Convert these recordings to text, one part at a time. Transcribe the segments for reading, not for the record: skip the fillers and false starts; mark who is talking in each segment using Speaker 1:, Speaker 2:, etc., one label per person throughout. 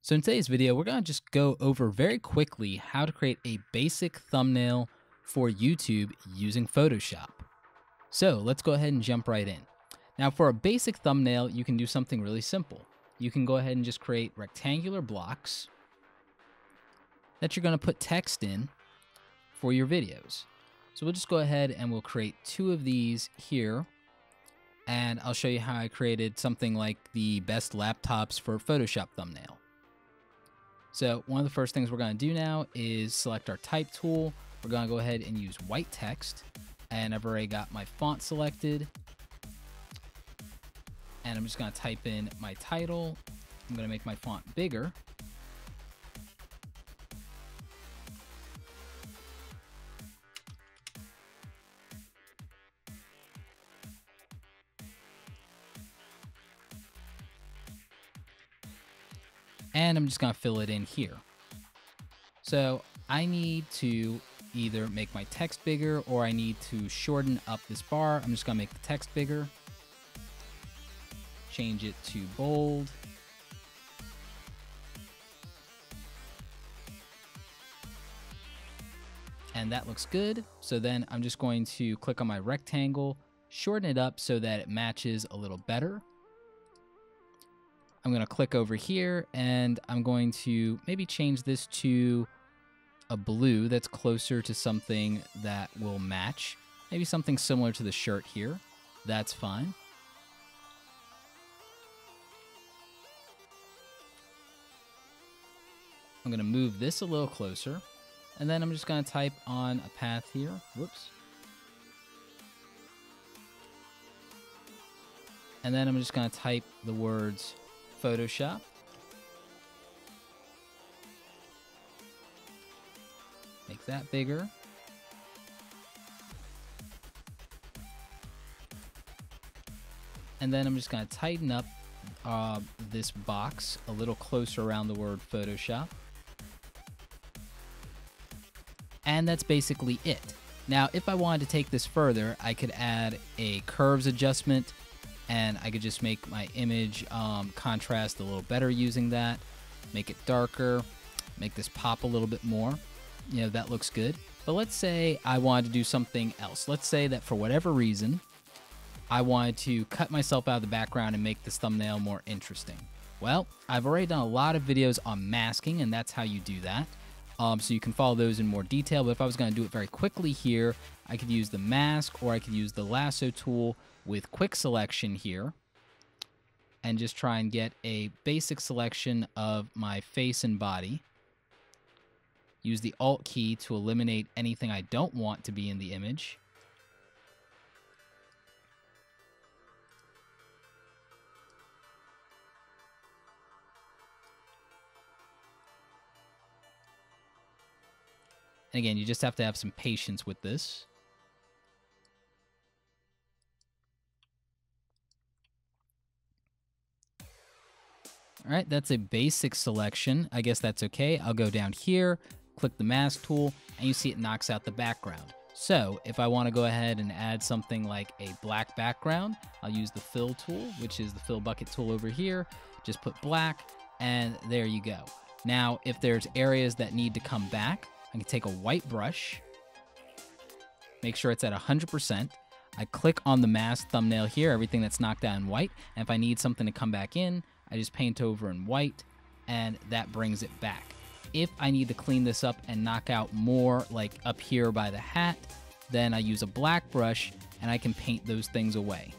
Speaker 1: So in today's video, we're going to just go over very quickly how to create a basic thumbnail for YouTube using Photoshop. So let's go ahead and jump right in. Now for a basic thumbnail, you can do something really simple. You can go ahead and just create rectangular blocks that you're going to put text in for your videos. So we'll just go ahead and we'll create 2 of these here. And I'll show you how I created something like the best laptops for Photoshop thumbnail. So one of the first things we're going to do now is select our type tool. We're going to go ahead and use white text. And I've already got my font selected. And I'm just going to type in my title. I'm going to make my font bigger. And I'm just going to fill it in here. So I need to either make my text bigger or I need to shorten up this bar. I'm just going to make the text bigger. Change it to bold. And that looks good. So then I'm just going to click on my rectangle, shorten it up so that it matches a little better. I'm going to click over here and I'm going to maybe change this to a blue that's closer to something that will match. Maybe something similar to the shirt here. That's fine. I'm going to move this a little closer. And then I'm just going to type on a path here. Whoops. And then I'm just going to type the words Photoshop. Make that bigger. And then I'm just going to tighten up this box a little closer around the word Photoshop. And that's basically it. Now, if I wanted to take this further, I could add a curves adjustment and I could just make my image contrast a little better using that, make it darker, make this pop a little bit more. You know, that looks good. But let's say I wanted to do something else. Let's say that for whatever reason, I wanted to cut myself out of the background and make this thumbnail more interesting. Well, I've already done a lot of videos on masking, and that's how you do that. So you can follow those in more detail. But if I was going to do it very quickly here, I could use the mask or I could use the lasso tool with quick selection here and just try and get a basic selection of my face and body. Use the Alt key to eliminate anything I don't want to be in the image. And again, you just have to have some patience with this. All right, that's a basic selection. I guess that's okay. I'll go down here, click the mask tool, and you see it knocks out the background. So if I want to go ahead and add something like a black background, I'll use the fill tool, which is the fill bucket tool over here. Just put black, and there you go. Now, if there's areas that need to come back, I can take a white brush, make sure it's at 100%. I click on the mask thumbnail here, everything that's knocked out in white. And if I need something to come back in, I just paint over in white, and that brings it back. If I need to clean this up and knock out more, like up here by the hat, then I use a black brush, and I can paint those things away.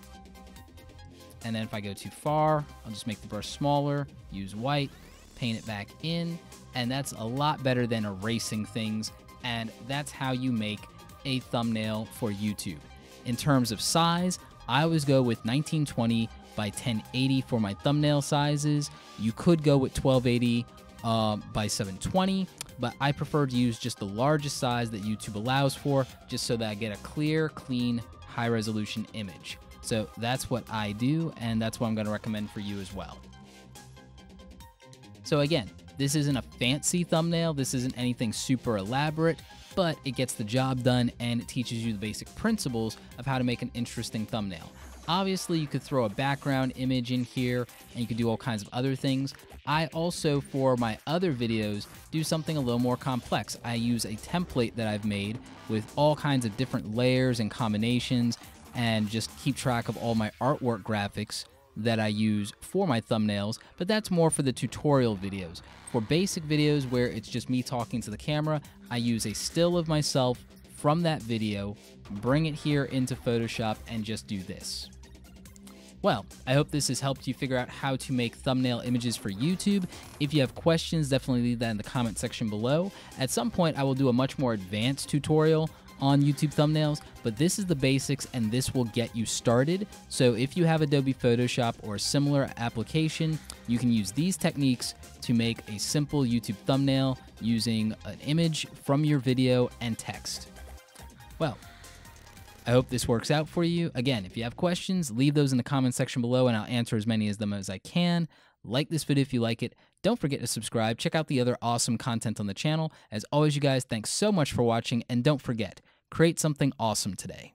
Speaker 1: And then if I go too far, I'll just make the brush smaller, use white, paint it back in, and that's a lot better than erasing things, and that's how you make a thumbnail for YouTube. In terms of size, I always go with 1920 by 1080 for my thumbnail sizes. You could go with 1280 by 720, but I prefer to use just the largest size that YouTube allows for, just so that I get a clear, clean, high-resolution image. So that's what I do, and that's what I'm going to recommend for you as well. So again, this isn't a fancy thumbnail, this isn't anything super elaborate, but it gets the job done and it teaches you the basic principles of how to make an interesting thumbnail. Obviously, you could throw a background image in here, and you could do all kinds of other things. I also, for my other videos, do something a little more complex. I use a template that I've made with all kinds of different layers and combinations, and just keep track of all my artwork graphics that I use for my thumbnails, but that's more for the tutorial videos. For basic videos where it's just me talking to the camera, I use a still of myself from that video, bring it here into Photoshop, and just do this. Well, I hope this has helped you figure out how to make thumbnail images for YouTube. If you have questions, definitely leave that in the comment section below. At some point, I will do a much more advanced tutorial on YouTube thumbnails, but this is the basics and this will get you started. So if you have Adobe Photoshop or a similar application, you can use these techniques to make a simple YouTube thumbnail using an image from your video and text. Well, I hope this works out for you. Again, if you have questions, leave those in the comment section below and I'll answer as many of them as I can. Like this video if you like it. Don't forget to subscribe. Check out the other awesome content on the channel. As always, you guys, thanks so much for watching, and don't forget, create something awesome today.